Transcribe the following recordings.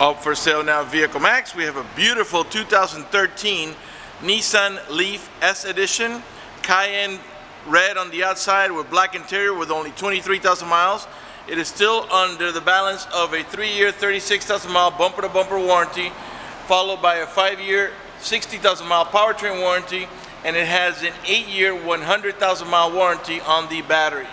Up for sale now, Vehiclemax. We have a beautiful 2013 Nissan Leaf S edition, cayenne red on the outside with black interior with only 23,000 miles. It is still under the balance of a 3-year, 36,000 mile bumper-to-bumper warranty, followed by a 5-year, 60,000 mile powertrain warranty, and it has an 8-year, 100,000 mile warranty on the battery.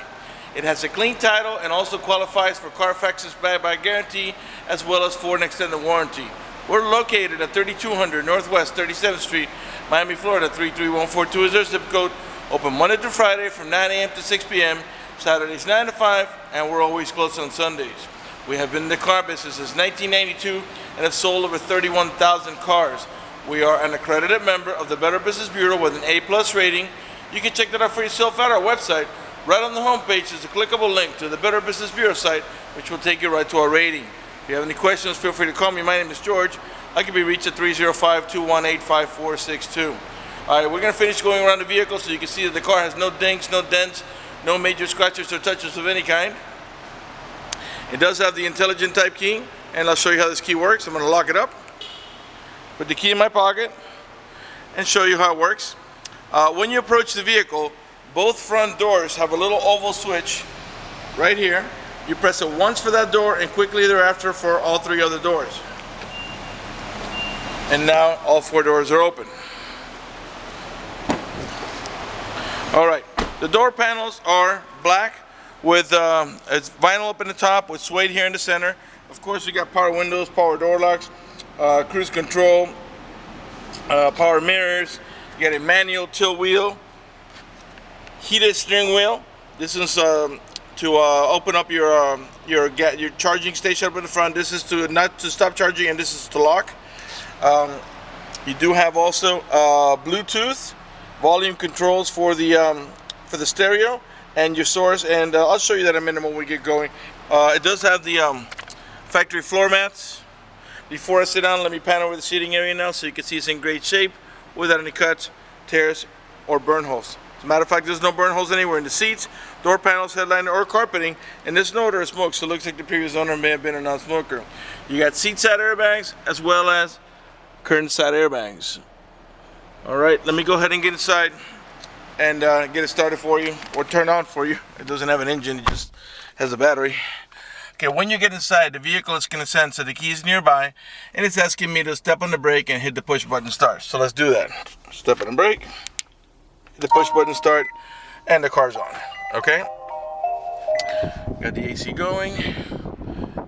It has a clean title and also qualifies for Carfax's buyback guarantee as well as for an extended warranty. We're located at 3200 Northwest 37th Street, Miami, Florida 33142 is our zip code. Open Monday through Friday from 9 a.m. to 6 p.m. Saturdays 9 to 5, and we're always closed on Sundays. We have been in the car business since 1992 and have sold over 31,000 cars. We are an accredited member of the Better Business Bureau with an A+ rating. You can check that out for yourself at our website. Right on the homepage is a clickable link to the Better Business Bureau site, which will take you right to our rating. If you have any questions, feel free to call me. My name is George. I can be reached at 305-218-5462. All right, we're going to finish going around the vehicle so you can see that the car has no dings, no dents, no major scratches or touches of any kind. It does have the intelligent type key, and I'll show you how this key works. I'm going to lock it up, put the key in my pocket, and show you how it works. When you approach the vehicle, both front doors have a little oval switch right here. You press it once for that door and quickly thereafter for all 3 other doors. And now all 4 doors are open. Alright, the door panels are black with it's vinyl up in the top with suede here in the center. Of course, we got power windows, power door locks, cruise control, power mirrors. You got a manual tilt wheel, heated steering wheel. This is to open up your charging station up in the front. This is to not to stop charging, and this is to lock. You do have also Bluetooth volume controls for the stereo and your source, and I'll show you that in a minute when we get going. It does have the factory floor mats. Before I sit down, let me pan over the seating area now so you can see it's in great shape without any cuts, tears, or burn holes. As a matter of fact, there's no burn holes anywhere in the seats, door panels, headliner, or carpeting, and there's no odor of smoke, so it looks like the previous owner may have been a non-smoker. You got seat side airbags as well as curtain side airbags. Alright, let me go ahead and get inside and get it started for you, or turn on for you. It doesn't have an engine, it just has a battery. Okay, when you get inside, the vehicle is going to sense that the key is nearby, and it's asking me to step on the brake and hit the push button start. So let's do that. Step on the brake, the push button start, and the car's on. Okay, got the AC going.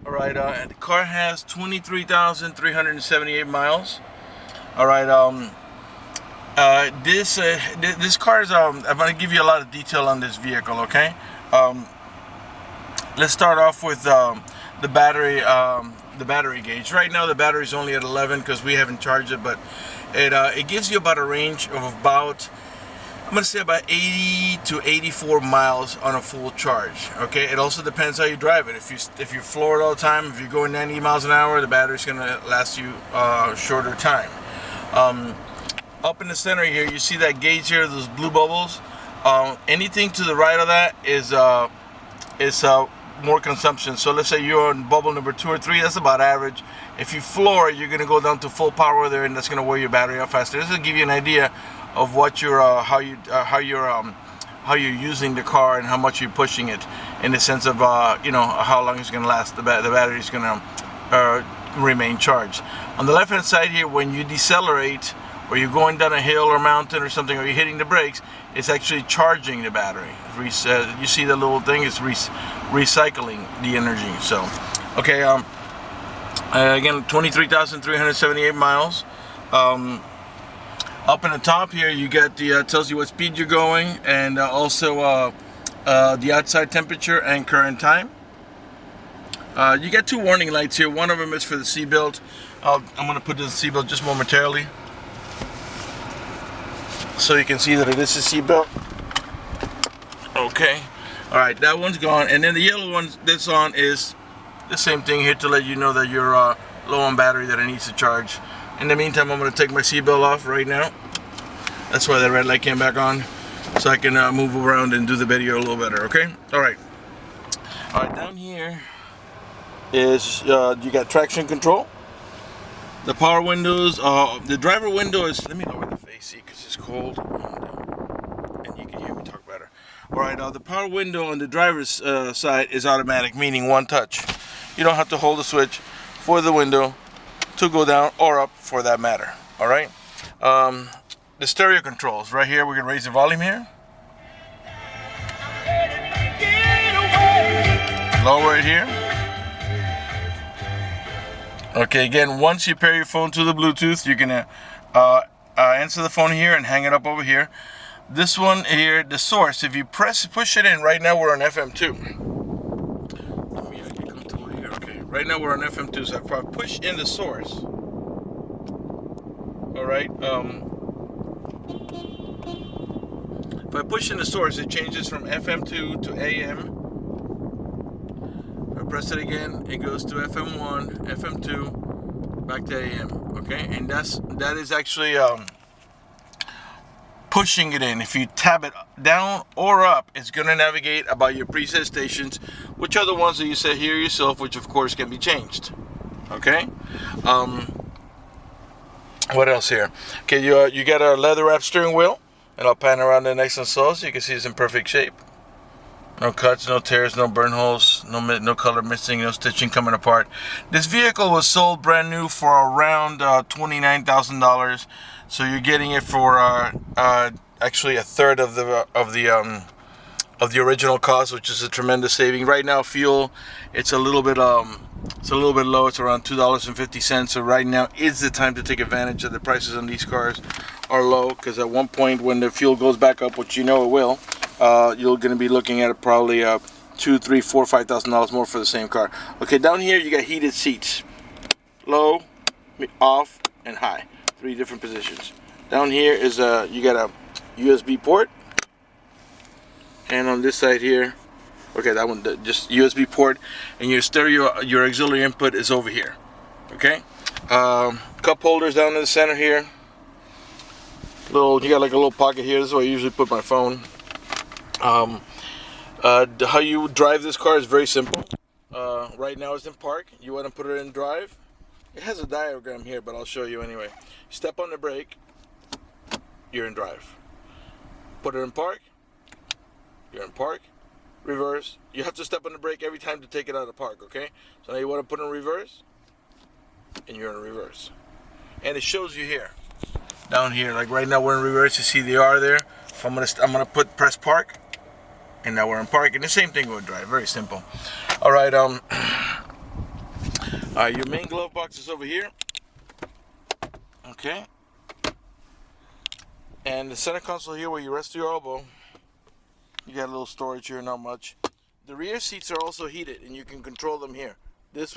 All right, the car has 23,378 miles. All right, this car is I'm going to give you a lot of detail on this vehicle. Okay, let's start off with the battery gauge. Right now the battery is only at 11 because we haven't charged it, but it gives you about a range of about, I'm going to say, about 80 to 84 miles on a full charge. Okay, it also depends how you drive it. If you floor it all the time, if you're going 90 miles an hour, the battery's going to last you shorter time. Up in the center here, you see that gauge here, those blue bubbles. Anything to the right of that is more consumption. So let's say you're on bubble number 2 or 3, that's about average. If you floor, you're going to go down to full power there, and that's going to wear your battery out faster. This will give you an idea of what your how you're using the car and how much you're pushing it, in the sense of you know, how long it's going to last. The battery is going to remain charged. On the left hand side here, when you decelerate, or you're going down a hill or mountain or something, or you're hitting the brakes, it's actually charging the battery. You see the little thing, it's recycling the energy. So, okay, again, 23,378 miles. Up in the top here, you get the tells you what speed you're going, and also the outside temperature and current time. You get 2 warning lights here. One of them is for the seatbelt. I'm going to put the seatbelt just momentarily, so you can see that it is a seatbelt. Okay, all right, that one's gone, and then the yellow one that's on is the same thing here to let you know that you're low on battery, that it needs to charge. In the meantime, I'm going to take my seatbelt off right now. That's why that red light came back on, so I can move around and do the video a little better. Okay, all right, down here is you got traction control. The power windows, the driver window is, let me lower the AC because it's cold, and you can hear me talk better. Alright, the power window on the driver's side is automatic, meaning one touch. You don't have to hold the switch for the window to go down or up for that matter. Alright, the stereo controls, right here we can raise the volume here. Lower it here. Okay, again, once you pair your phone to the Bluetooth, you can answer the phone here and hang it up over here. This one here, the source, if you push it in, right now we're on FM2. Let me get comfortable here. Okay, right now we're on FM2, so if I push in the source, all right, if I push in the source, it changes from FM2 to AM. Press it again, it goes to FM1, FM2, back to AM. Okay, and that is actually pushing it in. If you tab it down or up, it's going to navigate about your preset stations, which are the ones that you set here yourself, which of course can be changed. Okay, what else here? Okay, you got a leather wrap steering wheel, and I'll pan around the next console so you can see it's in perfect shape. No cuts, no tears, no burn holes, no color missing, no stitching coming apart. This vehicle was sold brand new for around $29,000, so you're getting it for actually a third of the original cost, which is a tremendous saving. Right now, fuel it's a little bit low. It's around $2.50. So right now is the time to take advantage of the prices on these cars are low, because at one point when the fuel goes back up, which you know it will, you're going to be looking at probably $2,000, $3,000, $4,000, $5,000 more for the same car. Okay, down here you got heated seats, low, off, and high. 3 different positions. Down here is you got a USB port, and on this side here, okay, that one just USB port, and your stereo, your auxiliary input is over here. Okay, cup holders down in the center here. You got like a little pocket here. This is where I usually put my phone. How you drive this car is very simple. Right now it's in park. You want to put it in drive. It has a diagram here, but I'll show you anyway. Step on the brake, you're in drive. Put it in park, you're in park. Reverse, you have to step on the brake every time to take it out of park, okay? So now you want to put it in reverse, and you're in reverse. And it shows you here. Down here, like right now we're in reverse, you see the R there. So I'm gonna press park, and now we're in park, and the same thing with drive, very simple. All right, your main glove box is over here, okay, and the center console here where you rest your elbow, you got a little storage here, not much. The rear seats are also heated, and you can control them here. This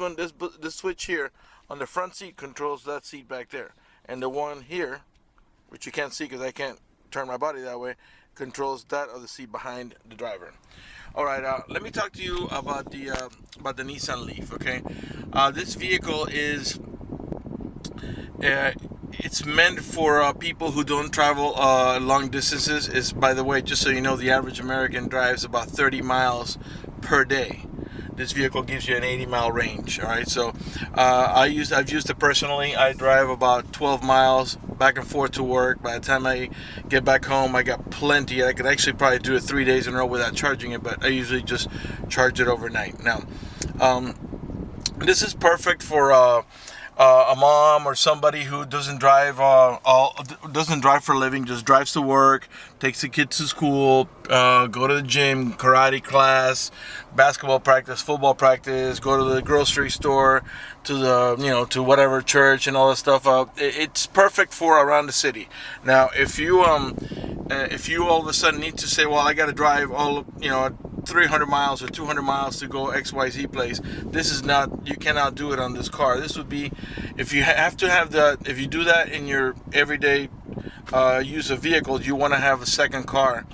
switch here on the front seat controls that seat back there, and the one here, which you can't see because I can't turn my body that way, controls that other seat behind the driver. All right, let me talk to you about the Nissan Leaf. Okay, this vehicle is it's meant for people who don't travel long distances. Is, by the way, just so you know, the average American drives about 30 miles per day. This vehicle gives you an 80-mile range. All right, so I've used it personally. I drive about 12 miles back and forth to work. By the time I get back home, I got plenty. I could actually probably do it 3 days in a row without charging it, but I usually just charge it overnight. Now, this is perfect for a mom or somebody who doesn't drive for a living, just drives to work, takes the kids to school, go to the gym, karate class, basketball practice, football practice, go to the grocery store, to the to whatever church and all that stuff. It's perfect for around the city. Now, if you all of a sudden need to say, well, I got to drive 300 miles or 200 miles to go XYZ place, you cannot do it on this car. This would be, if you do that in your everyday use of vehicles, you want to have a second car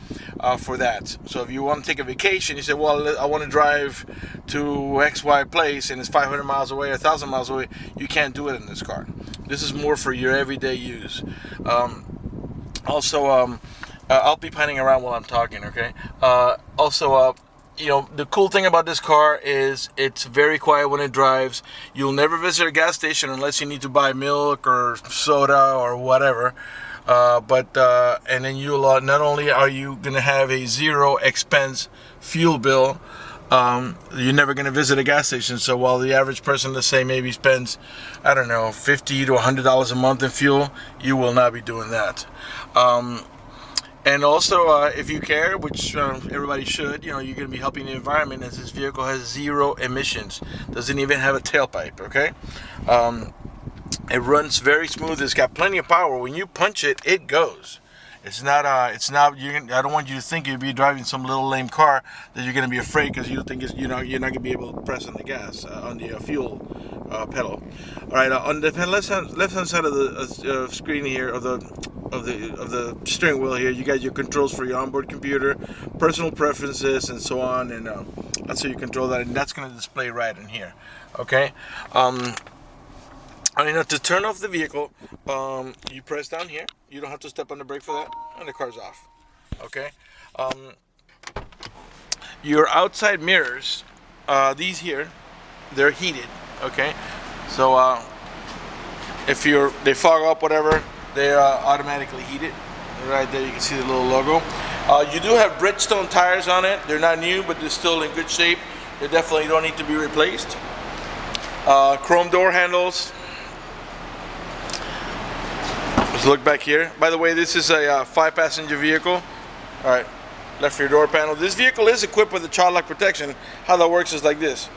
for that. So if you want to take a vacation, you say, well, I want to drive to XY place and it's 500 miles away or 1,000 miles away, you can't do it in this car. This is more for your everyday use. Also, I'll be panning around while I'm talking, okay? you know, the cool thing about this car is it's very quiet when it drives. You'll never visit a gas station unless you need to buy milk or soda or whatever. And then you'll not only are you gonna have a zero expense fuel bill, you're never gonna visit a gas station. So while the average person, let's say, maybe spends, I don't know, $50 to $100 a month in fuel, you will not be doing that. And also, if you care, which everybody should, you know, you're going to be helping the environment, as this vehicle has zero emissions. Doesn't even have a tailpipe, okay? It runs very smooth. It's got plenty of power. When you punch it, it goes. It's not, I don't want you to think you'd be driving some little lame car that you're going to be afraid because you think you're not going to be able to press on the gas, on the fuel pedal. All right, on the left-hand side of the screen here, of the steering wheel here, you got your controls for your onboard computer, personal preferences, and so on, and that's how you control that, and that's going to display right in here. Okay. To turn off the vehicle, you press down here. You don't have to step on the brake for that, and the car's off. Okay. Your outside mirrors, these here, they're heated. Okay. So if they fog up, whatever, they are automatically heated. Right there, you can see the little logo. You do have Bridgestone tires on it. They're not new, but they're still in good shape. They definitely don't need to be replaced. Chrome door handles. Let's look back here. By the way, this is a 5-passenger vehicle. All right, left rear door panel. This vehicle is equipped with a child lock protection. How that works is like this.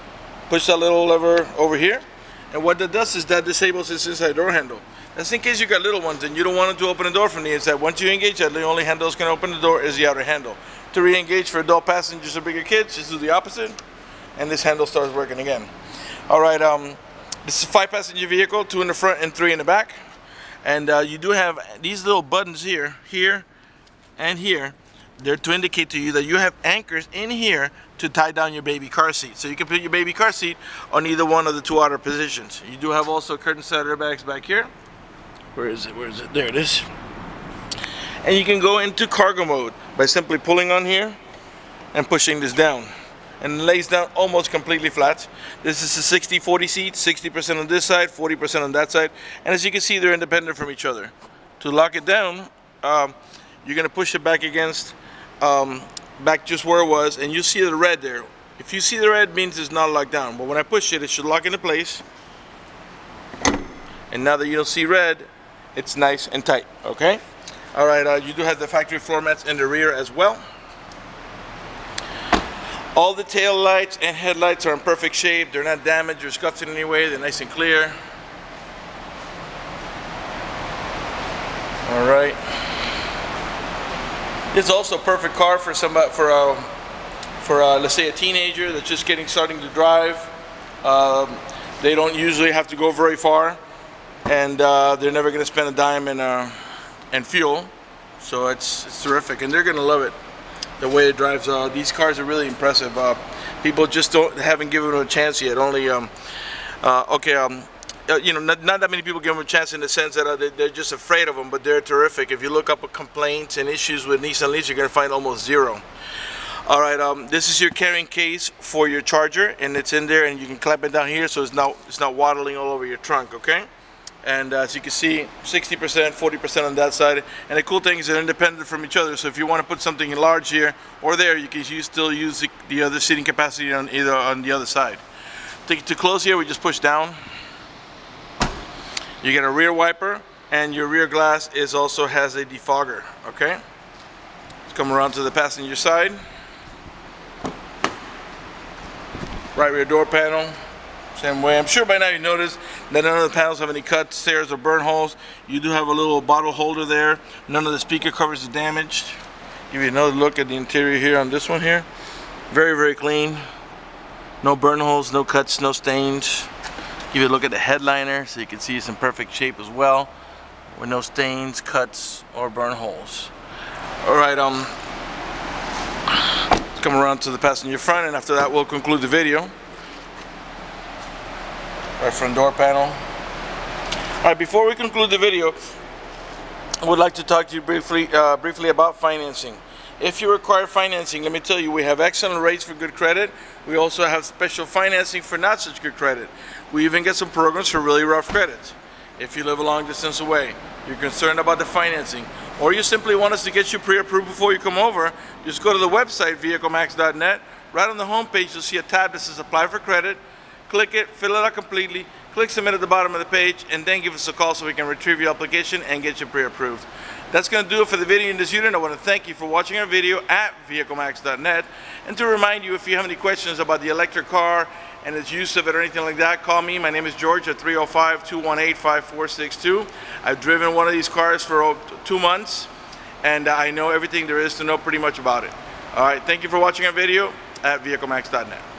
Push that little lever over here, and what that does is that disables this inside door handle. That's in case you got little ones and you don't want them to open the door from the inside. Once you engage that, the only handle that's going to open the door is the outer handle. To re-engage for adult passengers or bigger kids, just do the opposite, and this handle starts working again. All right, this is a 5-passenger vehicle, 2 in the front and 3 in the back. And you do have these little buttons here, and here. They're to indicate to you that you have anchors in here to tie down your baby car seat. So you can put your baby car seat on either one of the 2 outer positions. You do have also curtain side airbags back here. Where is it? Where is it? There it is. And you can go into cargo mode by simply pulling on here and pushing this down. And it lays down almost completely flat. This is a 60-40 seat, 60% on this side, 40% on that side. And as you can see, they're independent from each other. To lock it down, you're gonna push it back against, back just where it was, and you see the red there. If you see the red, it means it's not locked down. But when I push it, it should lock into place. And now that you don't see red, it's nice and tight, okay? All right, you do have the factory floor mats in the rear as well. All the tail lights and headlights are in perfect shape. They're not damaged or scuffed in any way. They're nice and clear. All right. This is also a perfect car for somebody, let's say a teenager that's just starting to drive. They don't usually have to go very far, and they're never going to spend a dime in fuel. So it's terrific, and they're going to love it. The way it drives, these cars are really impressive. People just haven't given them a chance yet. Only, you know, not that many people give them a chance in the sense that they're just afraid of them, but they're terrific. If you look up complaints and issues with Nissan Leafs, you're going to find almost zero. All right, this is your carrying case for your charger, and it's in there, and you can clamp it down here so it's not waddling all over your trunk, okay? And as you can see, 60%, 40% on that side. And the cool thing is they're independent from each other. So if you want to put something large here or there, you can still use the other seating capacity on the other side. To close here, we just push down. You get a rear wiper, and your rear glass also has a defogger. Okay. Let's come around to the passenger side. Right rear door panel. Same way. I'm sure by now you noticed that none of the panels have any cuts, tears, or burn holes. You do have a little bottle holder there. None of the speaker covers are damaged. Give you another look at the interior here on this one here. Very, very clean. No burn holes, no cuts, no stains. Give you a look at the headliner so you can see it's in perfect shape as well, with no stains, cuts, or burn holes. All right, let's come around to the passenger front, and after that we'll conclude the video. Right front door panel. All right, before we conclude the video, I would like to talk to you briefly about financing. If you require financing, let me tell you, we have excellent rates for good credit. We also have special financing for not such good credit. We even get some programs for really rough credits. If you live a long distance away, you're concerned about the financing, or you simply want us to get you pre-approved before you come over, just go to the website, vehiclemax.net. Right on the home page, you'll see a tab that says Apply for Credit. Click it, fill it out completely, click Submit at the bottom of the page, and then give us a call so we can retrieve your application and get you pre-approved. That's going to do it for the video in this unit. I want to thank you for watching our video at vehiclemax.net. And to remind you, if you have any questions about the electric car and its use of it or anything like that, call me. My name is George at 305-218-5462. I've driven one of these cars for 2 months, and I know everything there is to know pretty much about it. All right, thank you for watching our video at vehiclemax.net.